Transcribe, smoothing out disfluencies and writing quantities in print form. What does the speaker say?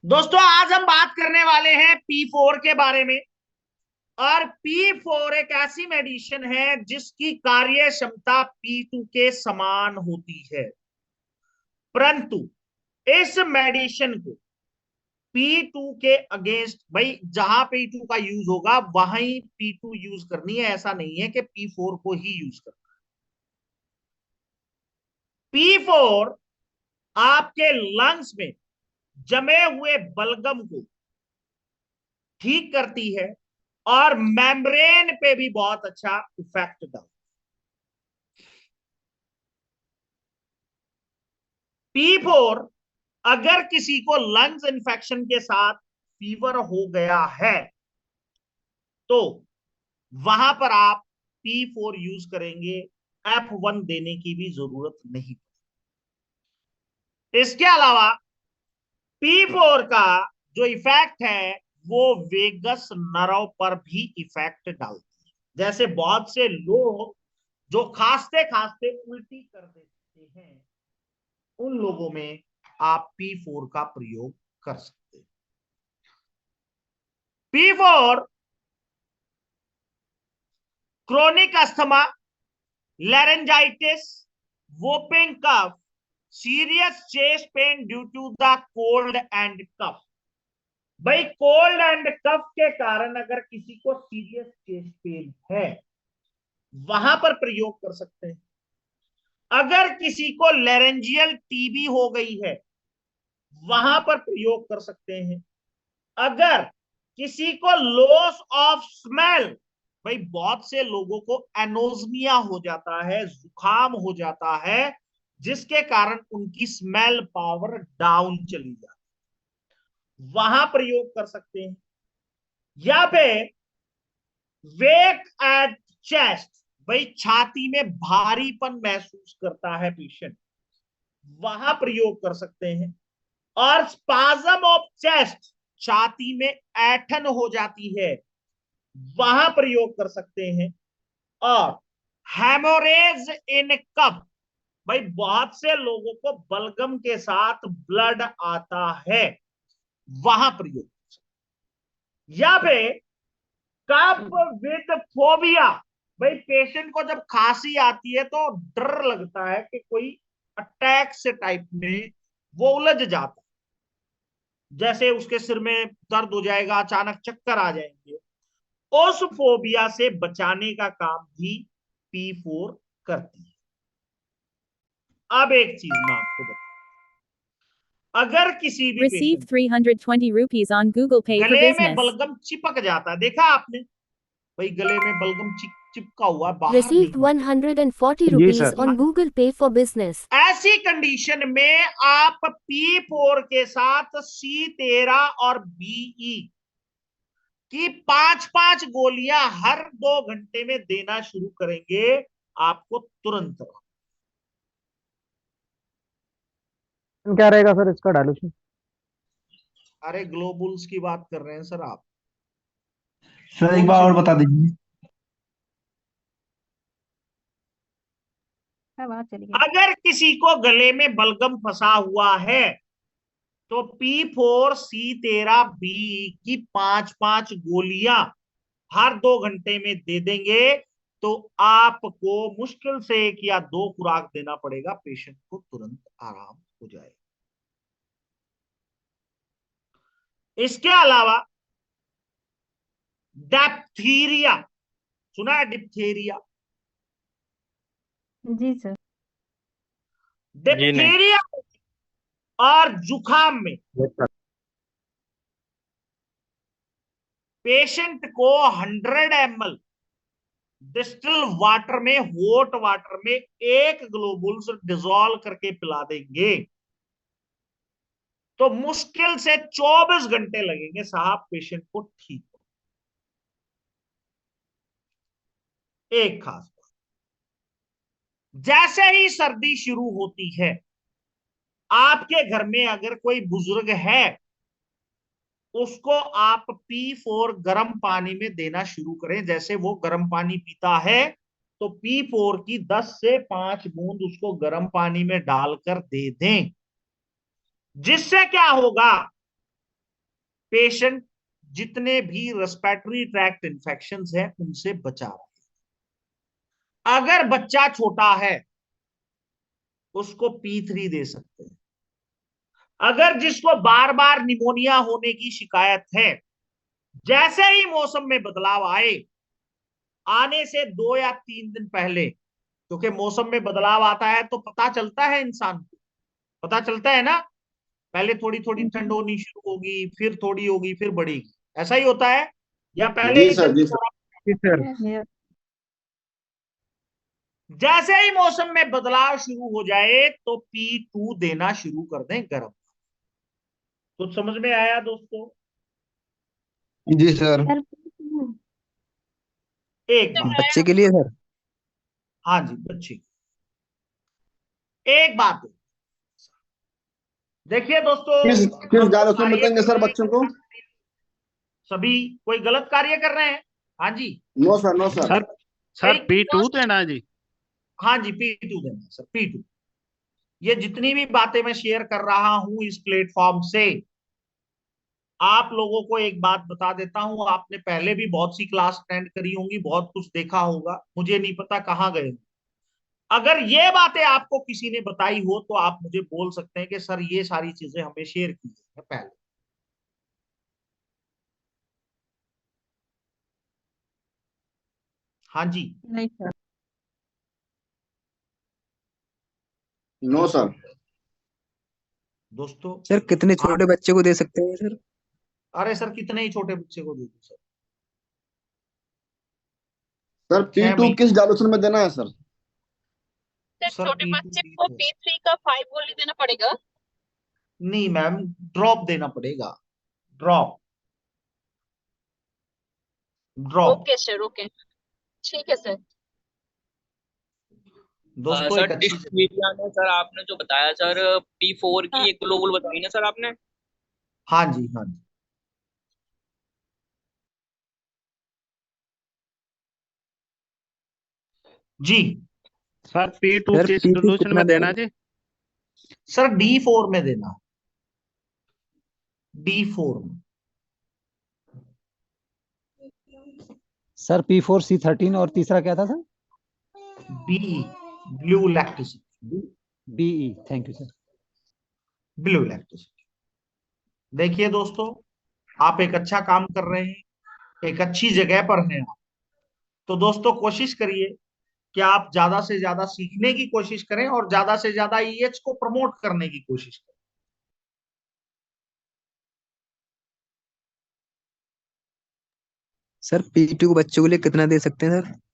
दोस्तों आज हम बात करने वाले हैं P4 के बारे में। और P4 एक ऐसी मेडिसिन है जिसकी कार्य क्षमता P2 के समान होती है, परंतु इस मेडिसिन को P2 के अगेंस्ट, भाई जहां P2 का यूज होगा वहीं P2 यूज करनी है। ऐसा नहीं है कि P4 को ही यूज करना है। P4 आपके लंग्स में जमे हुए बलगम को ठीक करती है और मेम्ब्रेन पे भी बहुत अच्छा इफेक्ट डालती है। P4 अगर किसी को लंग्स इन्फेक्शन के साथ फीवर हो गया है तो वहां पर आप P4 यूज करेंगे, F1 देने की भी जरूरत नहीं। इसके अलावा P4 का जो इफेक्ट है वो वेगस नर्व पर भी इफेक्ट डालती है। जैसे बहुत से लोग जो खांसते खांसते उल्टी कर देते हैं, उन लोगों में आप P4 का प्रयोग कर सकते हैं। P4 chronic asthma, laryngitis, whooping cough, serious chest pain due to the cold and cough। भाई कोल्ड एंड कफ के कारण अगर किसी को सीरियस चेस्ट पेन है वहां पर प्रयोग कर सकते हैं। अगर किसी को लेरेंजियल टीबी हो गई है वहां पर प्रयोग कर सकते हैं। अगर किसी को लॉस ऑफ स्मेल, भाई बहुत से लोगों को एनोज्मिया हो जाता है, जुकाम हो जाता है, जिसके कारण उनकी स्मेल पावर डाउन चली जाती है, वहां प्रयोग कर सकते हैं। या फिर वेक एट चेस्ट, भाई छाती में भारीपन महसूस करता है पेशेंट, वहां प्रयोग कर सकते हैं। और स्पाजम ऑफ चेस्ट, छाती में ऐठन हो जाती है, वहां प्रयोग कर सकते हैं। और हेमोरेज इन कफ, भाई बहुत से लोगों को बलगम के साथ ब्लड आता है, वहां प्रयोग। या फिर कफ विद फोबिया, भाई पेशेंट को जब खांसी आती है तो डर लगता है कि कोई अटैक से टाइप में वो उलझ जाता है, जैसे उसके सिर में दर्द हो जाएगा, अचानक चक्कर आ जाएंगे। उस फोबिया से बचाने का काम भी P4 करती है। अब एक चीज मैं आपको बता, अगर किसी भी Receive patient 320 rupees on Google Pay for गले में business. बलगम चिपक जाता है, देखा आपने, भाई गले में बलगम चिपका हुआ है, बाहर Received नहीं, 140 जी rupees sir. on Google Pay for business. ऐसी कंडीशन में आप P4 के साथ C13 और BE की 5-5 गोलियां हर 2 घंटे में देना शुरू करेंगे, आपको तुरंत। क्या रहेगा सर इसका डायलूशन? अरे ग्लोबुल्स की बात कर रहे हैं सर आप। सर एक कौन बार सी और बता दीजिए। अगर किसी को गले में बलगम फंसा हुआ है तो P4C13B की 5-5 गोलियां हर 2 घंटे में दे देंगे, तो आपको मुश्किल से 1 या 2 खुराक देना पड़ेगा, पेशेंट को तुरंत आराम हो जाएगा। इसके अलावा डिप्थीरिया, सुना है डिप्थीरिया? जी सर। जी नहीं। डिप्थीरिया और जुखाम में पेशेंट को 100 ml डिस्टिल वाटर में, हॉट वाटर में 1 ग्लोबुल्स डिजोल्व करके पिला देंगे तो मुश्किल से 24 घंटे लगेंगे साहब पेशेंट को ठीक हो। एक खास बात, जैसे ही सर्दी शुरू होती है, आपके घर में अगर कोई बुजुर्ग है उसको आप P4 गर्म पानी में देना शुरू करें। जैसे वो गर्म पानी पीता है तो P4 की 10 से 5 बूंद उसको गर्म पानी में डालकर दे दें। जिससे क्या होगा, पेशेंट जितने भी रेस्पिरेटरी ट्रैक्ट इन्फेक्शंस हैं उनसे बचा रहे। अगर बच्चा छोटा है उसको P3 दे सकते हैं। अगर जिसको बार बार निमोनिया होने की शिकायत है, जैसे ही मौसम में बदलाव आए, आने से 2 या 3 दिन पहले, क्योंकि मौसम में बदलाव आता है तो पता चलता है इंसान को, पता चलता है ना, पहले थोड़ी थोड़ी ठंड होनी शुरू होगी, फिर थोड़ी होगी, फिर बढ़ेगी, ऐसा ही होता है, या पहले जी ही सर, जी सर। जी सर। जैसे ही मौसम में बदलाव शुरू हो जाए तो P2 देना शुरू कर दें गर्म। कुछ समझ में आया दोस्तों? जी सर। एक बात, बच्चे के लिए सर। हाँ जी बच्चे, एक बात देखिए दोस्तों, किस किस हम डाल लोग उसमें कार्य बताएंगे कर सर रहे बच्चों को? हैं, सभी कोई गलत कार्य कर रहे हैं? हाँ जी, no sir, no sir. Sir sir एक- P2 देना है जी। हाँ जी P2 देना सर, P2। ये जितनी भी बातें मैं शेयर कर रहा हूं इस प्लेटफॉर्म से, आप लोगों को एक बात बता देता हूं, आपने पहले भी बहुत सी क्लास अटेंड करी होंगी, बहुत कुछ देखा होगा, मुझे नहीं पता कहाँ गए। अगर ये बातें आपको किसी ने बताई हो तो आप मुझे बोल सकते हैं कि सर ये सारी चीजें हमें शेयर की है पहले। हाँ जी, नहीं सर। No sir. दोस्तों, सर कितने छोटे बच्चे को दे सकते हैं सर? अरे सर कितने ही छोटे बच्चे को दे दूं सर? सर 6 P2 महीने किस डालोसन में देना है सर? सर छोटे P2 बच्चे को P3 का 5 गोली देना पड़ेगा। नहीं मैम, ड्रॉप देना पड़ेगा, drop, drop. Okay sir, okay, ठीक है सर। दोस्तों सर एक अच्छी डिप्थीरिया में सर आपने जो बताया सर P4 की एक ग्लोबल बताई ना सर आपने? हाँ जी, हाँ जी, जी सर P2 सर किस P2 सोल्यूशन कितना में देना देना? जी? सर D4 में देना, D4 में। सर P4C13 और तीसरा क्या था sir? BE, bulk elasticity, BE। Thank you sir. Bulk elasticity. देखिए दोस्तों, आप एक अच्छा काम कर रहे हैं, एक अच्छी जगह पर हैं आप, तो दोस्तों कोशिश करिए कि आप ज्यादा से ज्यादा सीखने की कोशिश करें और ज्यादा से ज्यादा EH को प्रमोट करने की कोशिश करें। सर P2 को बच्चों के लिए कितना दे सकते हैं सर?